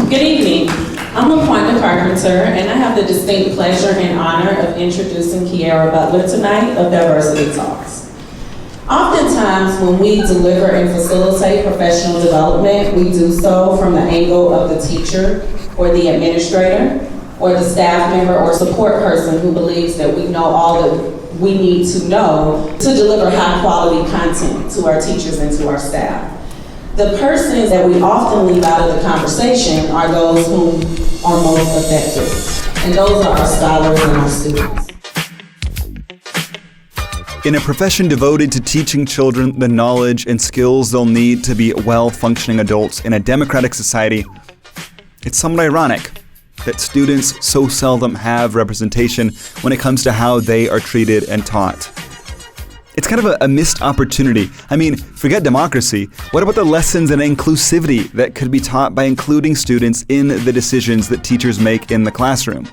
Good evening. I'm LaQuanda Carpenter, and I have the distinct pleasure and honor of introducing Kiara Butler tonight of Diversity Talks. Oftentimes, when we deliver and facilitate professional development, we do so from the angle of the teacher or the administrator or the staff member or support person who believes that we know all that we need to know to deliver high quality content to our teachers and to our staff. The persons that we often leave out of the conversation are those who are most effective, and those are our scholars and our students. In a profession devoted to teaching children the knowledge and skills they'll need to be well-functioning adults in a democratic society, it's somewhat ironic that students so seldom have representation when it comes to how they are treated and taught. It's kind of a missed opportunity. I mean, forget democracy. What about the lessons and inclusivity that could be taught by including students in the decisions that teachers make in the classroom?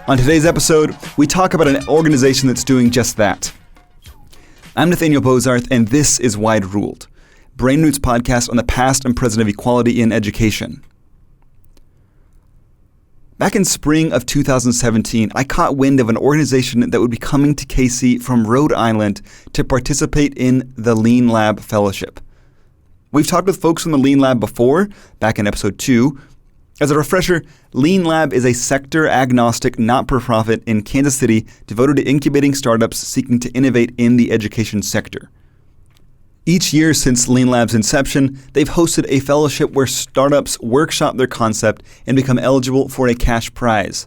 On today's episode, we talk about an organization that's doing just that. I'm Nathaniel Bozarth, and this is Wide Ruled, Brain Roots podcast on the past and present of equality in education. Back in spring of 2017, I caught wind of an organization that would be coming to KC from Rhode Island to participate in the Lean Lab Fellowship. We've talked with folks from the Lean Lab before, back in episode 2. As a refresher, Lean Lab is a sector-agnostic not-for-profit in Kansas City devoted to incubating startups seeking to innovate in the education sector. Each year since Lean Lab's inception, they've hosted a fellowship where startups workshop their concept and become eligible for a cash prize.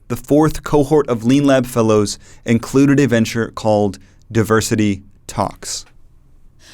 The fourth cohort of Lean Lab Fellows included a venture called Diversity Talks.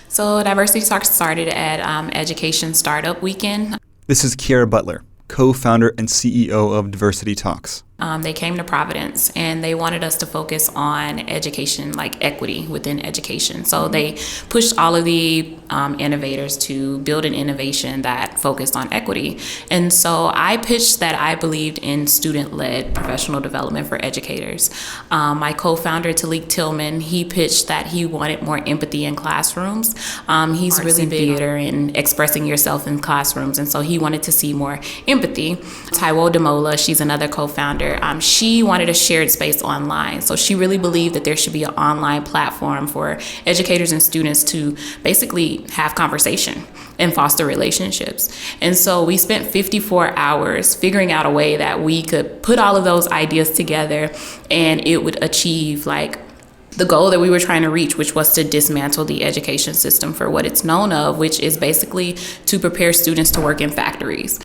So Diversity Talks started at Education Startup Weekend. This is Kiara Butler, co-founder and CEO of Diversity Talks. They came to Providence and they wanted us to focus on education, like equity within education. So they pushed all of the innovators to build an innovation that focused on equity. And so I pitched that I believed in student-led professional development for educators. My co-founder, Taliq Tillman, he pitched that he wanted more empathy in classrooms. He's really big on theater and expressing yourself in classrooms. And so he wanted to see more empathy. Taiwo Demola, she's another co-founder. She wanted a shared space online. So she really believed that there should be an online platform for educators and students to basically have conversation and foster relationships. And so we spent 54 hours figuring out a way that we could put all of those ideas together and it would achieve the goal that we were trying to reach, which was to dismantle the education system for what it's known of, which is basically to prepare students to work in factories.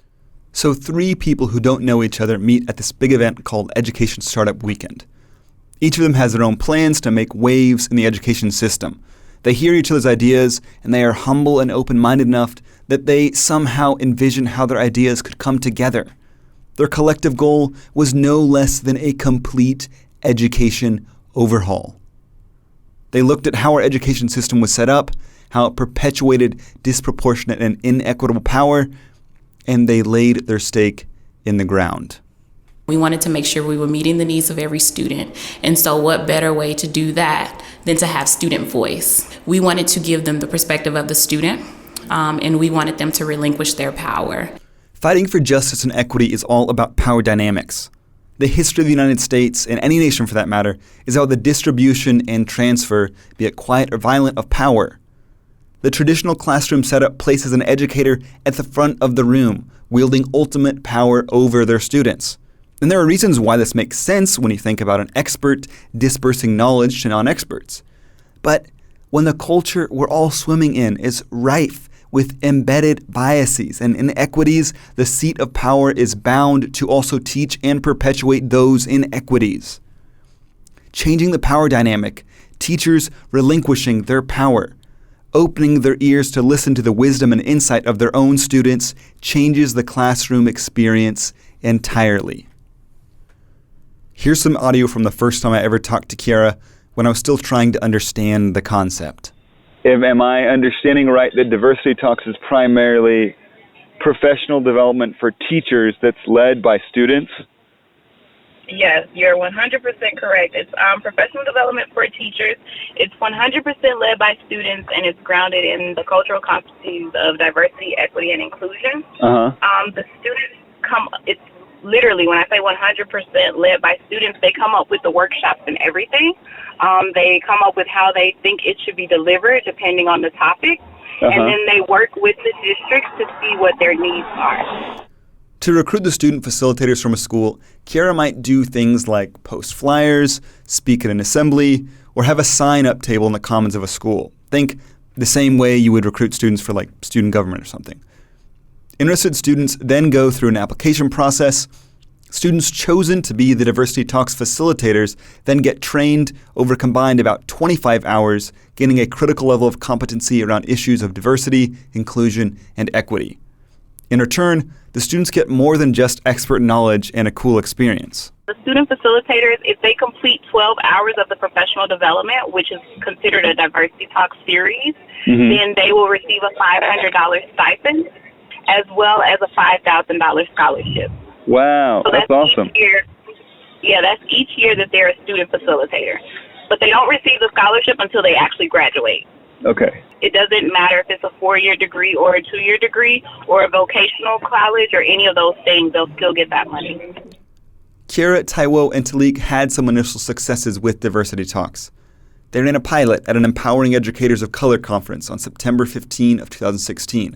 So 3 people who don't know each other meet at this big event called Education Startup Weekend. Each of them has their own plans to make waves in the education system. They hear each other's ideas, and they are humble and open-minded enough that they somehow envision how their ideas could come together. Their collective goal was no less than a complete education overhaul. They looked at how our education system was set up, how it perpetuated disproportionate and inequitable power, and they laid their stake in the ground. We wanted to make sure we were meeting the needs of every student. And so what better way to do that than to have student voice? We wanted to give them the perspective of the student, and we wanted them to relinquish their power. Fighting for justice and equity is all about power dynamics. The history of the United States, and any nation for that matter, is how the distribution and transfer, be it quiet or violent, of power. The traditional classroom setup places an educator at the front of the room, wielding ultimate power over their students. And there are reasons why this makes sense when you think about an expert dispersing knowledge to non-experts. But when the culture we're all swimming in is rife with embedded biases and inequities, the seat of power is bound to also teach and perpetuate those inequities. Changing the power dynamic, teachers relinquishing their power, opening their ears to listen to the wisdom and insight of their own students changes the classroom experience entirely. Here's some audio from the first time I ever talked to Kiara when I was still trying to understand the concept. Am I understanding right that Diversity Talks is primarily professional development for teachers that's led by students? Yes, you're 100% correct. It's professional development for teachers. It's 100% led by students, and it's grounded in the cultural competencies of diversity, equity, and inclusion. The students it's literally, when I say 100% led by students, they come up with the workshops and everything. They come up with how they think it should be delivered depending on the topic. And then they work with the districts to see what their needs are. To recruit the student facilitators from a school, Kiara might do things like post flyers, speak at an assembly, or have a sign-up table in the commons of a school. Think the same way you would recruit students for like student government or something. Interested students then go through an application process. Students chosen to be the Diversity Talks facilitators then get trained over combined about 25 hours, gaining a critical level of competency around issues of diversity, inclusion, and equity. In return, the students get more than just expert knowledge and a cool experience. The student facilitators, if they complete 12 hours of the professional development, which is considered a Diversity Talk series, then they will receive a $500 stipend as well as a $5,000 scholarship. Wow, So that's awesome. That's each year that they're a student facilitator. But they don't receive the scholarship until they actually graduate. Okay. It doesn't matter if it's a 4-year degree or a 2-year degree or a vocational college or any of those things, they'll still get that money. Kiara, Taiwo, and Taliq had some initial successes with Diversity Talks. They ran a pilot at an Empowering Educators of Color conference on September 15 of 2016.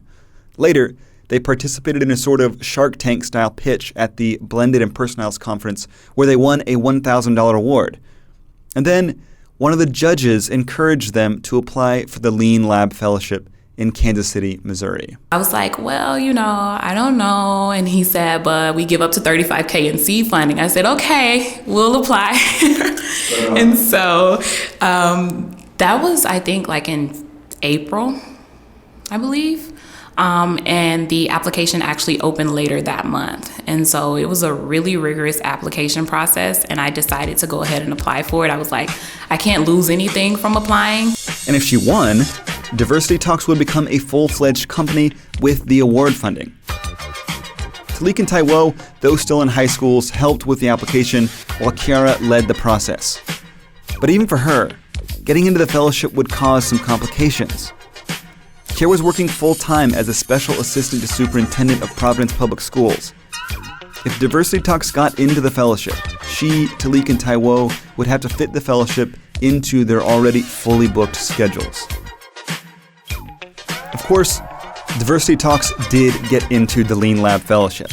Later, they participated in a sort of Shark Tank-style pitch at the Blended Impersonals conference where they won a $1,000 award. And then one of the judges encouraged them to apply for the Lean Lab Fellowship in Kansas City, Missouri. I was like, well, I don't know. And he said, but we give up to $35K in seed funding. I said, okay, we'll apply. And so that was, I think, like in April, I believe. And the application actually opened later that month. And so it was a really rigorous application process, and I decided to go ahead and apply for it. I was like, I can't lose anything from applying. And if she won, Diversity Talks would become a full-fledged company with the award funding. Taliq and Taiwo, though still in high schools, helped with the application while Kiara led the process. But even for her, getting into the fellowship would cause some complications. Kiara was working full-time as a special assistant to superintendent of Providence Public Schools. If Diversity Talks got into the fellowship, she, Taliq, and Taiwo would have to fit the fellowship into their already fully booked schedules. Of course, Diversity Talks did get into the Lean Lab Fellowship.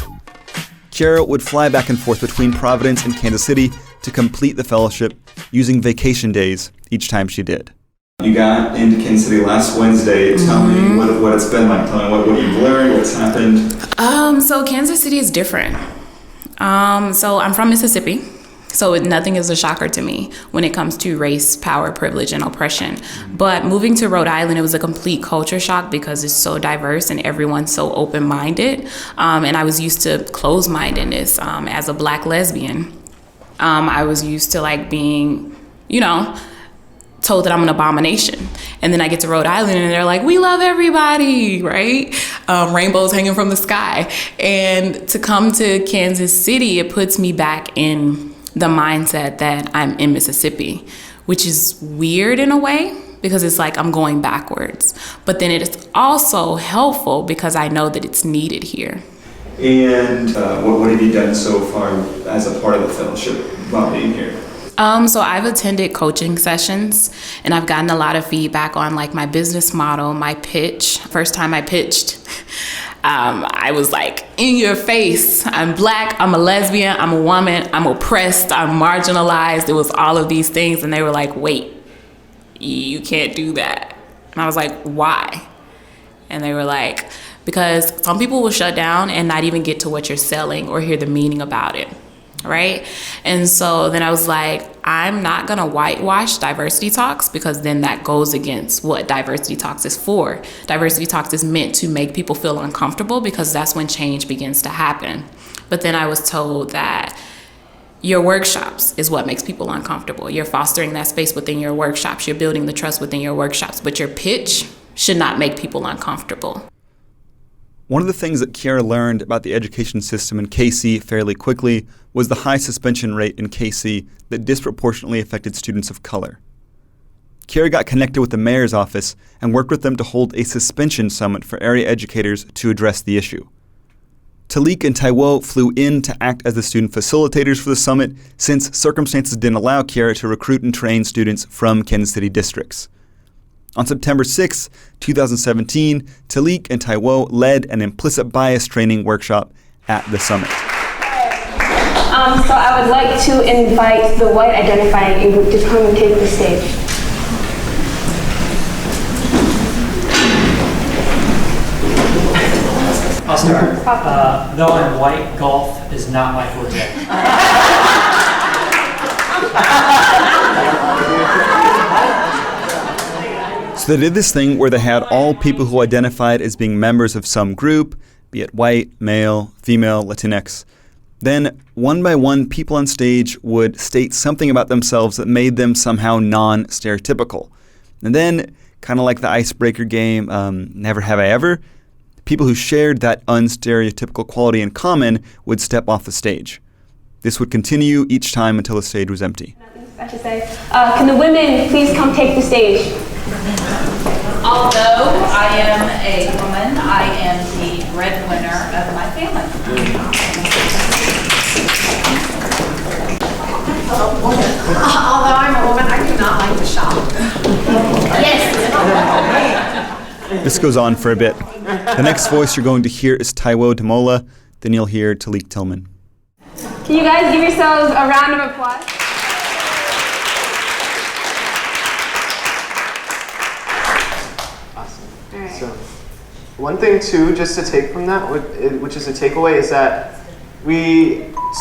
Kiara would fly back and forth between Providence and Kansas City to complete the fellowship, using vacation days each time she did. You got into Kansas City last Wednesday. Tell me what it's been like. Tell me what you've learned, what's happened. So Kansas City is different. So I'm from Mississippi, so nothing is a shocker to me when it comes to race, power, privilege, and oppression. But moving to Rhode Island, it was a complete culture shock because it's so diverse and everyone's so open-minded. And I was used to closed-mindedness as a Black lesbian. I was used to like being, told that I'm an abomination. And then I get to Rhode Island and they're like, we love everybody, right? Rainbows hanging from the sky. And to come to Kansas City, it puts me back in the mindset that I'm in Mississippi, which is weird in a way because it's like I'm going backwards. But then it is also helpful because I know that it's needed here. And what have you done so far as a part of the fellowship while being here? So I've attended coaching sessions and I've gotten a lot of feedback on like my business model, my pitch. First time I pitched, I was like, in your face, I'm Black, I'm a lesbian, I'm a woman, I'm oppressed, I'm marginalized. It was all of these things. And they were like, wait, you can't do that. And I was like, why? And they were like, because some people will shut down and not even get to what you're selling or hear the meaning about it. Right? And so then I was like, I'm not going to whitewash Diversity Talks because then that goes against what Diversity Talks is for. Diversity Talks is meant to make people feel uncomfortable because that's when change begins to happen. But then I was told that your workshops is what makes people uncomfortable. You're fostering that space within your workshops. You're building the trust within your workshops. But your pitch should not make people uncomfortable. One of the things that Kiara learned about the education system in KC fairly quickly was the high suspension rate in KC that disproportionately affected students of color. Kiara got connected with the mayor's office and worked with them to hold a suspension summit for area educators to address the issue. Taliq and Taiwo flew in to act as the student facilitators for the summit since circumstances didn't allow Kiara to recruit and train students from Kansas City districts. On September 6, 2017, Taliq and Taiwo led an implicit bias training workshop at the summit. So I would like to invite the white identifying group to come and take the stage. I'll start. Though I'm white, golf is not my forte. So they did this thing where they had all people who identified as being members of some group, be it white, male, female, Latinx. Then, one by one, people on stage would state something about themselves that made them somehow non-stereotypical. And then, kind of like the icebreaker game, Never Have I Ever, people who shared that unstereotypical quality in common would step off the stage. This would continue each time until the stage was empty. Can the women please come take the stage? Although I am a woman, I am the breadwinner of my family. Although I'm a woman, I do not like to shop. Yes. This goes on for a bit. The next voice you're going to hear is Taiwo Demola, then you'll hear Taliq Tillman. Can you guys give yourselves a round of applause? So, one thing too, just to take from that, which is a takeaway, is that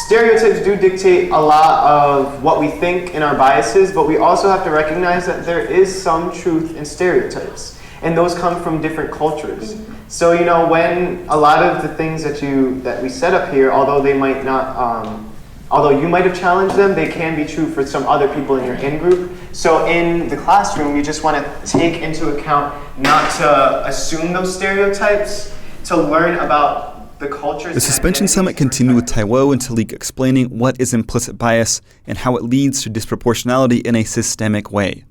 stereotypes do dictate a lot of what we think and our biases, but we also have to recognize that there is some truth in stereotypes, and those come from different cultures. So, when a lot of the things that we set up here, although they might not, although you might have challenged them, they can be true for some other people in your in-group. So in the classroom, you just want to take into account not to assume those stereotypes, to learn about the cultures. The suspension summit continued with Taiwo and Taliq explaining what is implicit bias and how it leads to disproportionality in a systemic way.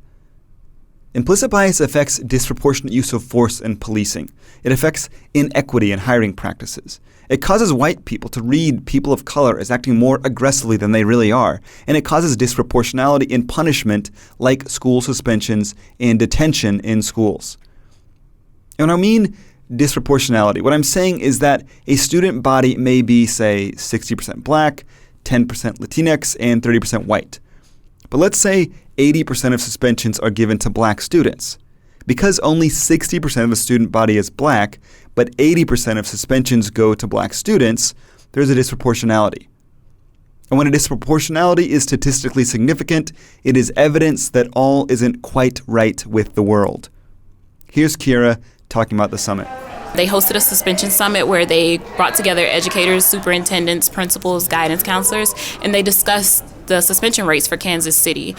Implicit bias affects disproportionate use of force in policing. It affects inequity in hiring practices. It causes white people to read people of color as acting more aggressively than they really are. And it causes disproportionality in punishment like school suspensions and detention in schools. And when I mean disproportionality, what I'm saying is that a student body may be, say, 60% black, 10% Latinx, and 30% white. But let's say 80% of suspensions are given to black students. Because only 60% of the student body is black, but 80% of suspensions go to black students, there's a disproportionality. And when a disproportionality is statistically significant, it is evidence that all isn't quite right with the world. Here's Kiara talking about the summit. They hosted a suspension summit where they brought together educators, superintendents, principals, guidance counselors, and they discussed the suspension rates for Kansas City.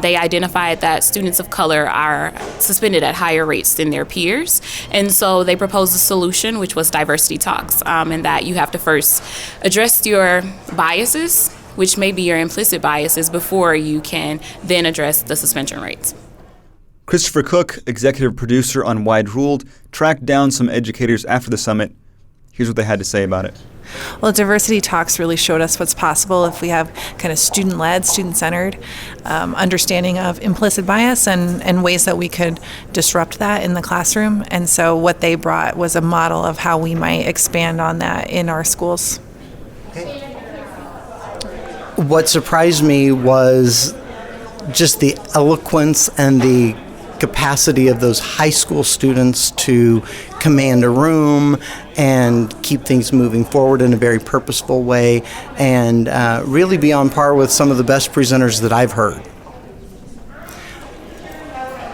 They identified that students of color are suspended at higher rates than their peers. And so they proposed a solution, which was diversity talks, and that you have to first address your biases, which may be your implicit biases, before you can then address the suspension rates. Christopher Cook, executive producer on Wide Ruled, tracked down some educators after the summit. Here's what they had to say about it. Well, diversity talks really showed us what's possible if we have kind of student-led, student-centered understanding of implicit bias and ways that we could disrupt that in the classroom. And so what they brought was a model of how we might expand on that in our schools. What surprised me was just the eloquence and the capacity of those high school students to command a room and keep things moving forward in a very purposeful way and really be on par with some of the best presenters that I've heard.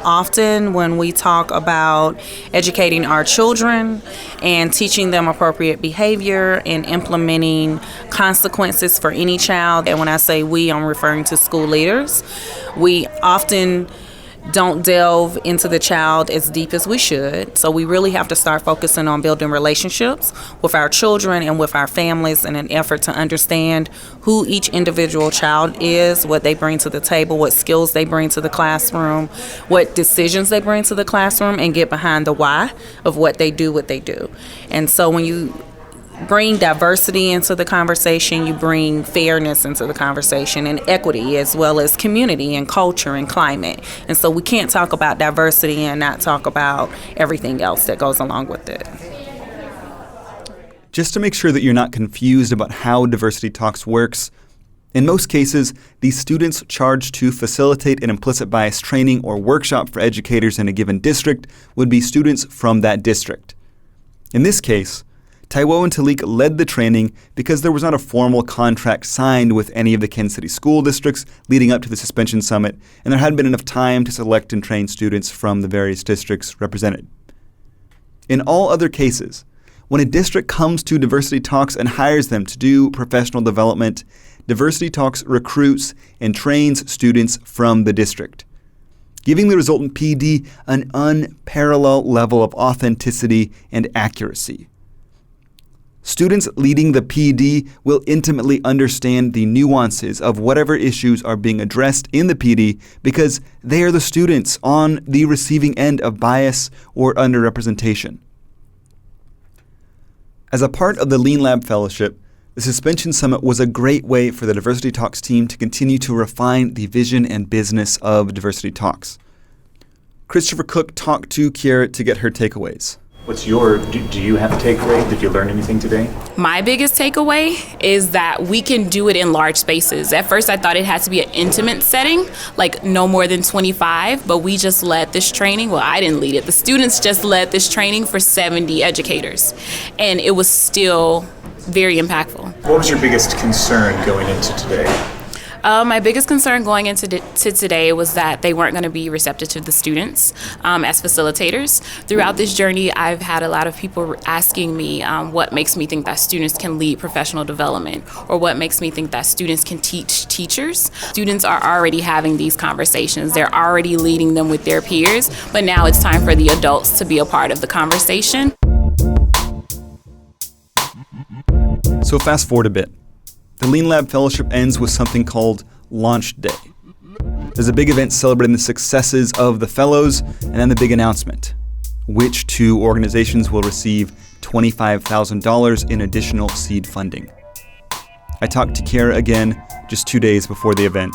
Often when we talk about educating our children and teaching them appropriate behavior and implementing consequences for any child, and when I say we, I'm referring to school leaders, we often don't delve into the child as deep as we should. So we really have to start focusing on building relationships with our children and with our families in an effort to understand who each individual child is, what they bring to the table, what skills they bring to the classroom, what decisions they bring to the classroom, and get behind the why of what they do. And so when you bring diversity into the conversation, you bring fairness into the conversation, and equity, as well as community and culture and climate. And so we can't talk about diversity and not talk about everything else that goes along with it. Just to make sure that you're not confused about how Diversity Talks works, in most cases, these students charged to facilitate an implicit bias training or workshop for educators in a given district would be students from that district. In this case, Taiwo and Taliq led the training because there was not a formal contract signed with any of the Kansas City school districts leading up to the suspension summit, and there hadn't been enough time to select and train students from the various districts represented. In all other cases, when a district comes to Diversity Talks and hires them to do professional development, Diversity Talks recruits and trains students from the district, giving the resultant PD an unparalleled level of authenticity and accuracy. Students leading the PD will intimately understand the nuances of whatever issues are being addressed in the PD because they are the students on the receiving end of bias or underrepresentation. As a part of the Lean Lab Fellowship, the Suspension Summit was a great way for the Diversity Talks team to continue to refine the vision and business of Diversity Talks. Christopher Cook talked to Kiara to get her takeaways. Do you have a takeaway? Did you learn anything today? My biggest takeaway is that we can do it in large spaces. At first, I thought it had to be an intimate setting, like no more than 25, but we just led this training. Well, I didn't lead it. The students just led this training for 70 educators, and it was still very impactful. What was your biggest concern going into today? My biggest concern going into today was that they weren't going to be receptive to the students as facilitators. Throughout this journey, I've had a lot of people asking me what makes me think that students can lead professional development, or what makes me think that students can teach teachers. Students are already having these conversations. They're already leading them with their peers, but now it's time for the adults to be a part of the conversation. So fast forward a bit. The Lean Lab Fellowship ends with something called Launch Day. There's a big event celebrating the successes of the fellows, and then the big announcement. Which two organizations will receive $25,000 in additional seed funding? I talked to Kiara again just 2 days before the event.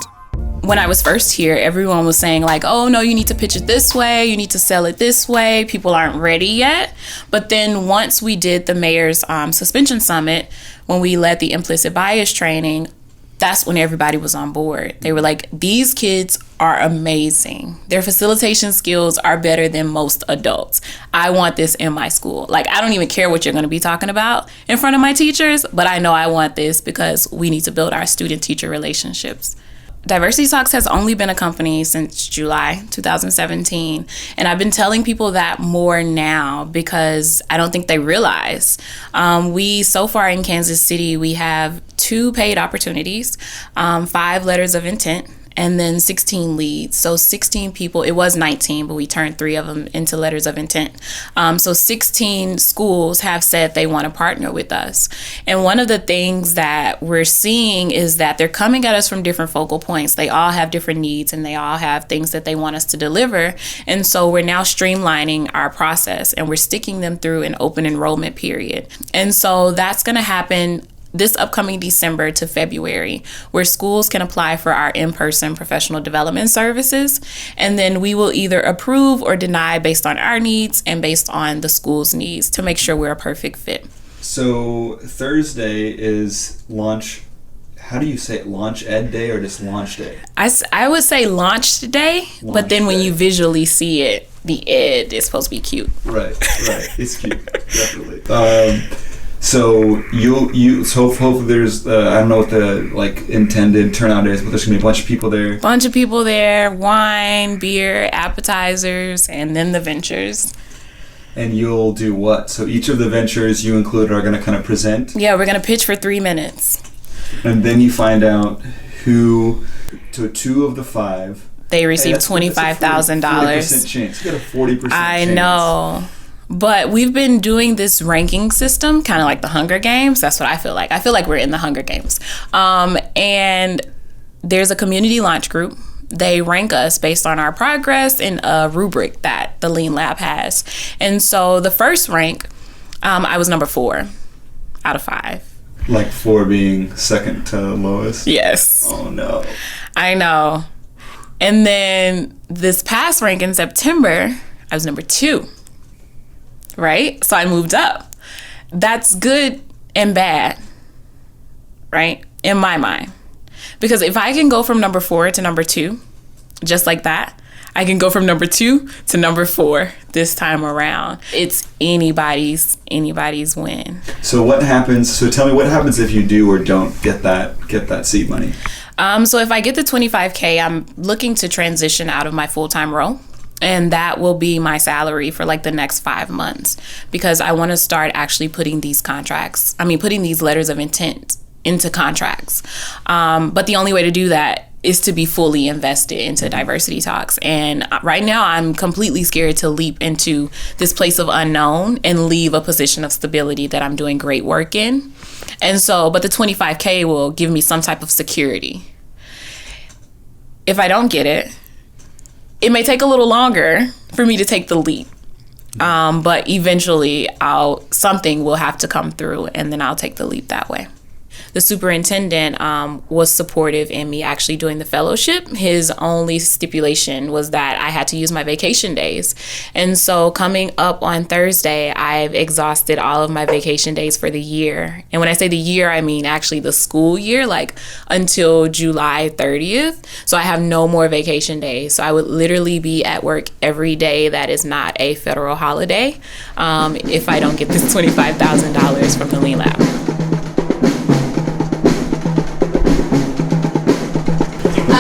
When I was first here, everyone was saying like, oh no, you need to pitch it this way, you need to sell it this way, people aren't ready yet. But then once we did the mayor's suspension summit, when we led the implicit bias training, that's when everybody was on board. They were like, these kids are amazing. Their facilitation skills are better than most adults. I want this in my school. Like, I don't even care what you're going to be talking about in front of my teachers, but I know I want this because we need to build our student-teacher relationships. Diversity Talks has only been a company since July 2017, and I've been telling people that more now because I don't think they realize. So far in Kansas City, we have 2 paid opportunities, 5 letters of intent, and then 16 leads. So 16 people, it was 19, but we turned 3 of them into letters of intent. So 16 schools have said they want to partner with us. And one of the things that we're seeing is that they're coming at us from different focal points. They all have different needs and they all have things that they want us to deliver. And so we're now streamlining our process and we're sticking them through an open enrollment period. And so that's going to happen this upcoming December to February, where schools can apply for our in-person professional development services. And then we will either approve or deny based on our needs and based on the school's needs to make sure we're a perfect fit. So Thursday is launch. How do you say it? Launch Ed Day or just Launch Day? I would say Launch Day, but then when you visually see it, the Ed is supposed to be cute. Right. It's cute, definitely. So so hopefully there's I don't know what the intended turnout is, but there's gonna be a bunch of people there. Wine, beer, appetizers, and then the ventures. And you'll do what? So each of the ventures you include are gonna kind of present? Yeah, we're gonna pitch for 3 minutes. And then you find out who. So 2 of the 5 they received $25,000. 40% chance. You got a 40% chance. I know. But we've been doing this ranking system, kind of like the Hunger Games. That's what I feel like. I feel like we're in the Hunger Games. And there's a community launch group. They rank us based on our progress in a rubric that the Lean Lab has. And so the first rank, I was number 4 out of 5. Like 4 being second to lowest? Yes. Oh, no. I know. And then this past rank in September, I was number 2. Right? So I moved up. That's good and bad, right? In my mind. Because if I can go from number 4 to number 2, just like that, I can go from number 2 to number 4 this time around. It's anybody's win. So what happens? So tell me, what happens if you do or don't get that seed money? So if I get the $25K, I'm looking to transition out of my full-time role. And that will be my salary for like the next 5 months, because I want to start actually putting these letters of intent into contracts. But the only way to do that is to be fully invested into diversity talks. And right now I'm completely scared to leap into this place of unknown and leave a position of stability that I'm doing great work in. And so, but the $25K will give me some type of security. If I don't get it, it may take a little longer for me to take the leap, but eventually something will have to come through, and then I'll take the leap that way. The superintendent was supportive in me actually doing the fellowship. His only stipulation was that I had to use my vacation days. And so coming up on Thursday, I've exhausted all of my vacation days for the year. And when I say the year, I mean actually the school year, like until July 30th. So I have no more vacation days. So I would literally be at work every day that is not a federal holiday if I don't get this $25,000 from the Lean Lab.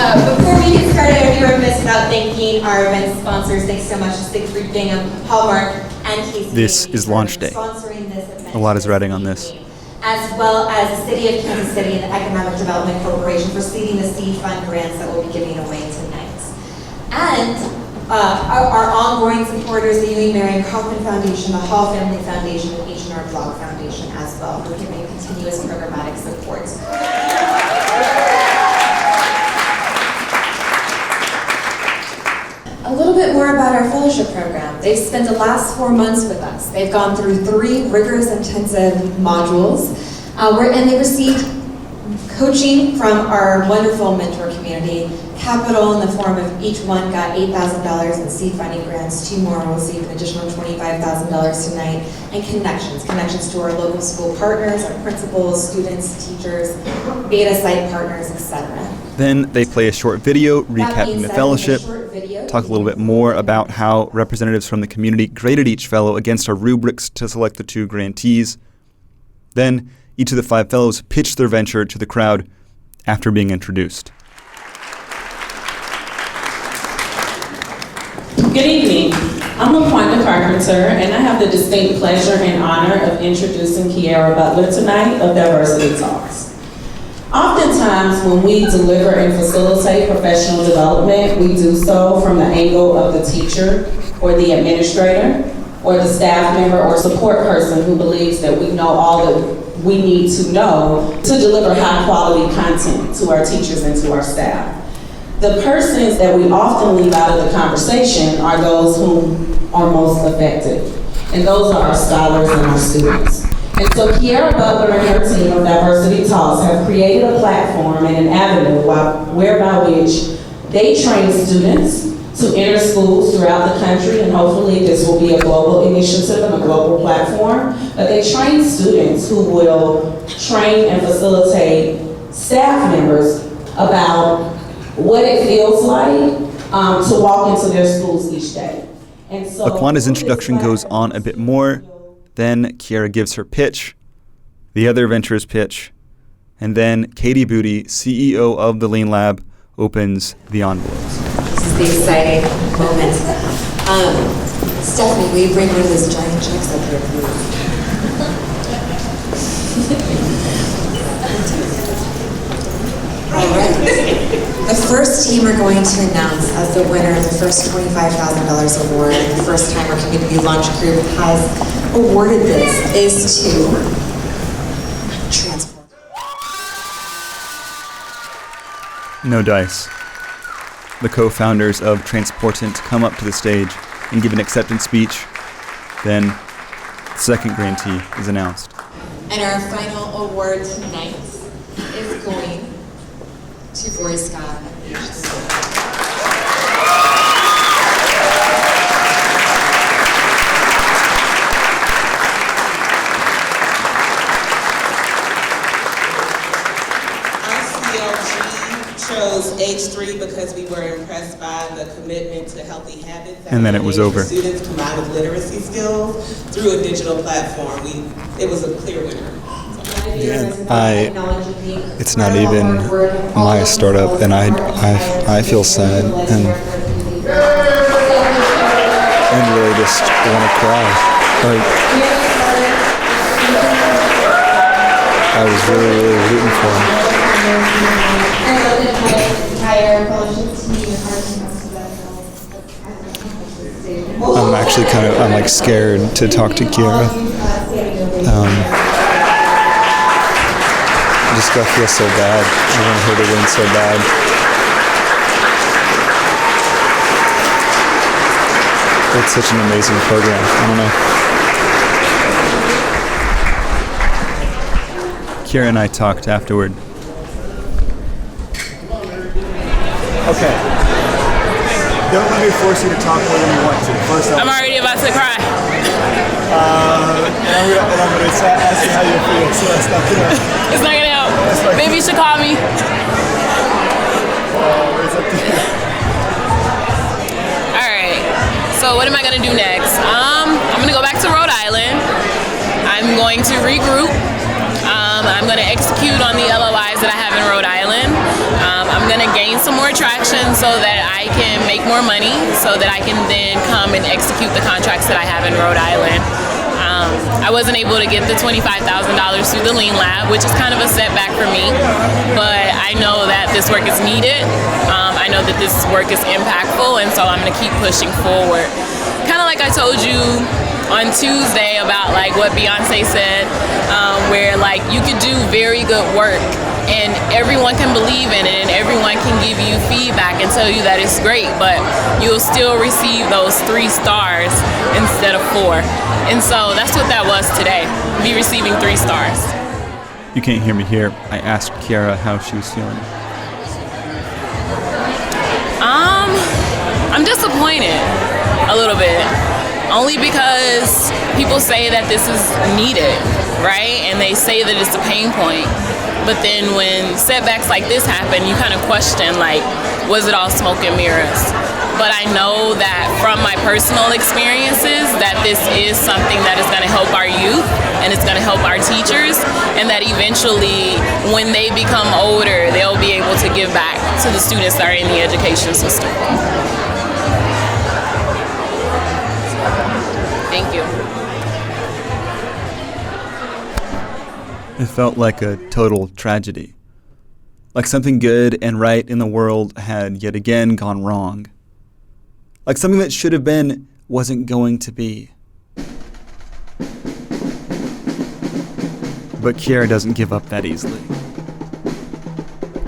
Before we get started, I'd be remiss without thanking our event sponsors. Thanks so much to Siegfried Bingham, Hallmark, and Casey. This is launch day. A lot is riding on this. As well as the City of Kansas City and the Economic Development Corporation for seeding the seed fund grants that we'll be giving away tonight. And our ongoing supporters, the Ewing Marion Kaufman Foundation, the Hall Family Foundation, and H&R Block Foundation as well, for giving continuous programmatic support. A little bit more about our fellowship program. They've spent the last 4 months with us. They've gone through 3 rigorous, intensive modules, and they received coaching from our wonderful mentor community. Capital in the form of each one got $8,000 in seed funding grants. 2 more will receive an additional $25,000 tonight. And connections to our local school partners, our principals, students, teachers, beta site partners, etc. Then they play a short video recapping the fellowship, talk a little bit more about how representatives from the community graded each fellow against our rubrics to select the 2 grantees. Then each of the 5 fellows pitched their venture to the crowd after being introduced. Good evening. I'm LaQuanda Carpenter, and I have the distinct pleasure and honor of introducing Kiara Butler tonight of Diversity Talks. Oftentimes, when we deliver and facilitate professional development, we do so from the angle of the teacher or the administrator or the staff member or support person who believes that we know all that we need to know to deliver high quality content to our teachers and to our staff. The persons that we often leave out of the conversation are those who are most affected, and those are our scholars and our students. And so Kiara Butler and her team of Diversity Talks have created a platform and an avenue whereby which they train students to enter schools throughout the country, and hopefully this will be a global initiative and a global platform, but they train students who will train and facilitate staff members about what it feels like to walk into their schools each day. And so LaQuanda's introduction goes on a bit more. Then Kiara gives her pitch, the other ventures pitch, and then Katie Booty, CEO of the Lean Lab, opens the envelopes. This is the exciting moment. Stephanie, will you bring one of those giant checks up here, please? All right. The first team we're going to announce as the winner of the first $25,000 award and the first time our community launch group has awarded this is to Transport. No dice. The co-founders of Transportant come up to the stage and give an acceptance speech. Then, the second grantee is announced. And our final award tonight is going to Boy Scout. Chose H3 because we were impressed by the commitment to healthy habits. And then it was over. Students combined with literacy skills through a digital platform. It was a clear winner. It's not even my startup, and I feel sad and really just want to cry. Like, I was really rooting for him. I'm actually I'm like scared to talk to Kiara. I just feel so bad. I want her to win so bad. It's such an amazing program. I don't know. Kiara and I talked afterward. Okay. Don't let me force you to talk more than you want to. First, I'm already about to cry. And I'm gonna ask you how you feel, so that's not gonna... It's not gonna help. Maybe you should call me. It's up to you. Alright, so what am I gonna do next? I'm gonna go back to Rhode Island. I'm going to regroup. I'm gonna execute on the LOIs that I have in Rhode Island. I'm gonna gain some more traction so that I can make more money, so that I can then come and execute the contracts that I have in Rhode Island. I wasn't able to get the $25,000 through the Lean Lab, which is kind of a setback for me, but I know that this work is needed. I know that this work is impactful, and so I'm gonna keep pushing forward. Kind of like I told you on Tuesday about like what Beyonce said, where like you could do very good work and everyone can believe in it and everyone can give you feedback and tell you that it's great, but you'll still receive those 3 stars instead of 4. And so that's what that was today, me receiving 3 stars. You can't hear me here. I asked Kiara how she was feeling. I'm disappointed a little bit. Only because people say that this is needed, right? And they say that it's a pain point. But then when setbacks like this happen, you kind of question, like, was it all smoke and mirrors? But I know that from my personal experiences that this is something that is going to help our youth and it's going to help our teachers, and that eventually when they become older, they'll be able to give back to the students that are in the education system. Thank you. It felt like a total tragedy. Like something good and right in the world had yet again gone wrong. Like something that should have been wasn't going to be. But Kiara doesn't give up that easily.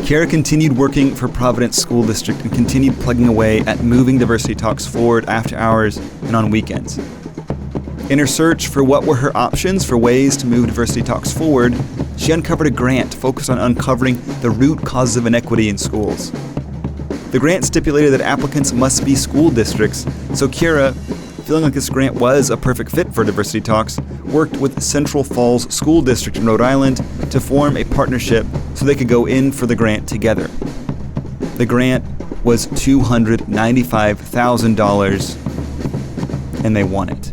Kiara continued working for Providence School District and continued plugging away at moving diversity talks forward after hours and on weekends. In her search for what were her options for ways to move diversity talks forward, she uncovered a grant focused on uncovering the root causes of inequity in schools. The grant stipulated that applicants must be school districts, so Kiara, feeling like this grant was a perfect fit for diversity talks, worked with Central Falls School District in Rhode Island to form a partnership so they could go in for the grant together. The grant was $295,000, and they won it.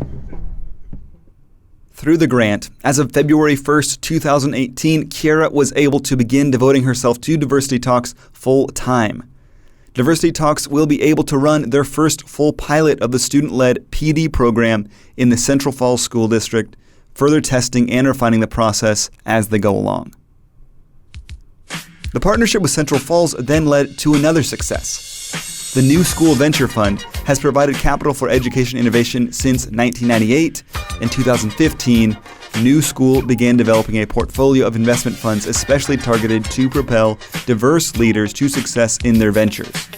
Through the grant, as of February 1st, 2018, Kiara was able to begin devoting herself to Diversity Talks full time. Diversity Talks will be able to run their first full pilot of the student-led PD program in the Central Falls School District, further testing and refining the process as they go along. The partnership with Central Falls then led to another success. The New School Venture Fund has provided capital for education innovation since 1998. In 2015, New School began developing a portfolio of investment funds especially targeted to propel diverse leaders to success in their ventures.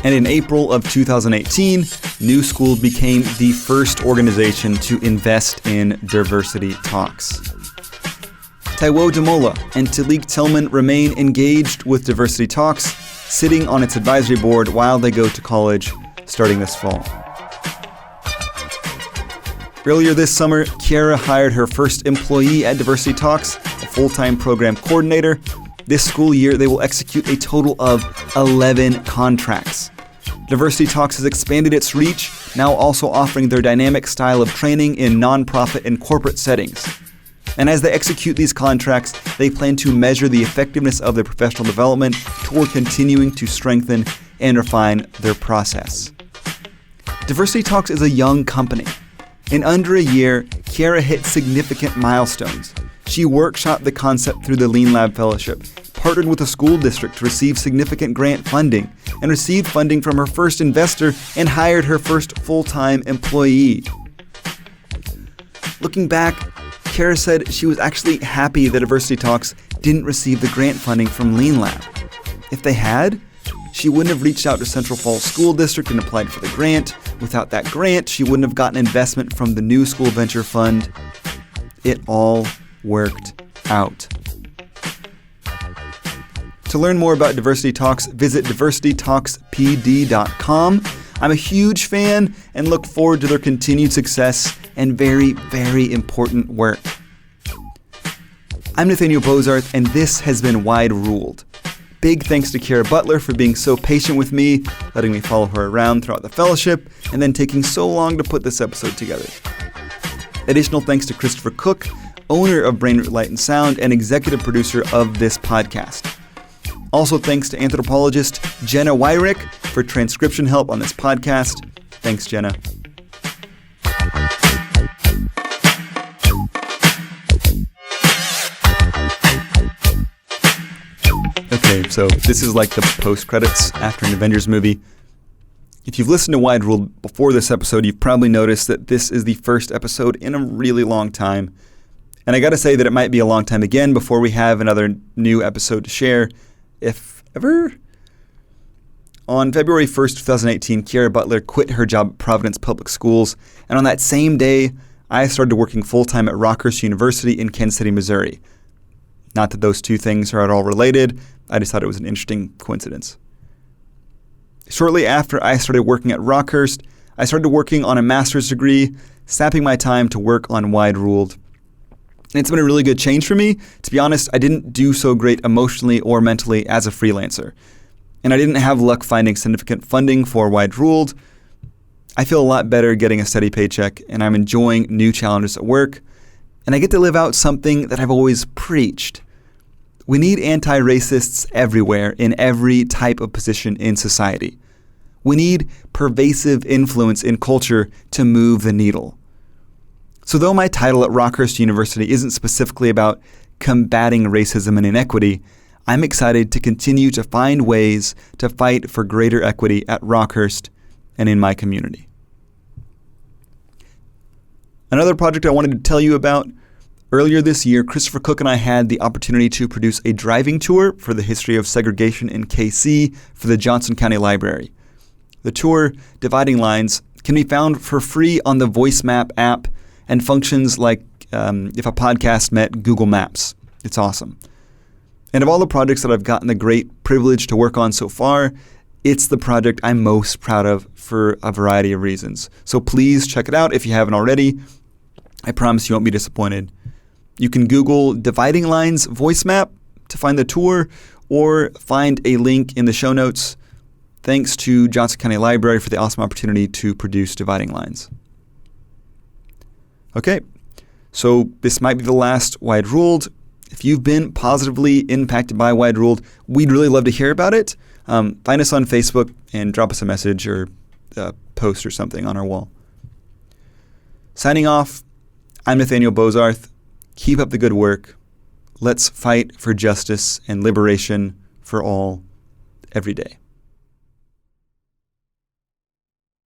And in April of 2018, New School became the first organization to invest in diversity talks. Taiwo Demola and Taliq Tillman remain engaged with diversity talks, sitting on its advisory board while they go to college starting this fall. Earlier this summer, Kiara hired her first employee at Diversity Talks, a full-time program coordinator. This school year, they will execute a total of 11 contracts. Diversity Talks has expanded its reach, now also offering their dynamic style of training in nonprofit and corporate settings. And as they execute these contracts, they plan to measure the effectiveness of their professional development toward continuing to strengthen and refine their process. Diversity Talks is a young company. In under a year, Kiara hit significant milestones. She workshopped the concept through the Lean Lab Fellowship, partnered with a school district to receive significant grant funding, and received funding from her first investor and hired her first full-time employee. Looking back, Kiara said she was actually happy that Diversity Talks didn't receive the grant funding from Lean Lab. If they had, she wouldn't have reached out to Central Falls School District and applied for the grant. Without that grant, she wouldn't have gotten investment from the New School Venture Fund. It all worked out. To learn more about Diversity Talks, visit diversitytalkspd.com. I'm a huge fan and look forward to their continued success and very, very important work. I'm Nathaniel Bozarth, and this has been Wide Ruled. Big thanks to Kiara Butler for being so patient with me, letting me follow her around throughout the fellowship, and then taking so long to put this episode together. Additional thanks to Christopher Cook, owner of Brainroot Light and Sound and executive producer of this podcast. Also thanks to anthropologist Jenna Wyrick for transcription help on this podcast. Thanks, Jenna. Okay, so this is like the post-credits after an Avengers movie. If you've listened to Wide Ruled before this episode, you've probably noticed that this is the first episode in a really long time. And I gotta say that it might be a long time again before we have another new episode to share, if ever. On February 1st, 2018, Kiara Butler quit her job at Providence Public Schools, and on that same day, I started working full-time at Rockhurst University in Kansas City, Missouri. Not that those two things are at all related, I just thought it was an interesting coincidence. Shortly after I started working at Rockhurst, I started working on a master's degree, sapping my time to work on Wide Ruled. And it's been a really good change for me. To be honest, I didn't do so great emotionally or mentally as a freelancer. And I didn't have luck finding significant funding for Wide Ruled. I feel a lot better getting a steady paycheck, and I'm enjoying new challenges at work. And I get to live out something that I've always preached. We need anti-racists everywhere in every type of position in society. We need pervasive influence in culture to move the needle. So though my title at Rockhurst University isn't specifically about combating racism and inequity, I'm excited to continue to find ways to fight for greater equity at Rockhurst and in my community. Another project I wanted to tell you about. Earlier this year, Christopher Cook and I had the opportunity to produce a driving tour for the history of segregation in KC for the Johnson County Library. The tour, Dividing Lines, can be found for free on the Voice Map app and functions like if a podcast met Google Maps. It's awesome. And of all the projects that I've gotten the great privilege to work on so far, it's the project I'm most proud of for a variety of reasons. So please check it out if you haven't already. I promise you won't be disappointed. You can Google Dividing Lines Voice Map to find the tour or find a link in the show notes. Thanks to Johnson County Library for the awesome opportunity to produce Dividing Lines. Okay, so this might be the last Wide Ruled. If you've been positively impacted by Wide Ruled, we'd really love to hear about it. Find us on Facebook and drop us a message or a post or something on our wall. Signing off, I'm Nathaniel Bozarth. Keep up the good work. Let's fight for justice and liberation for all every day.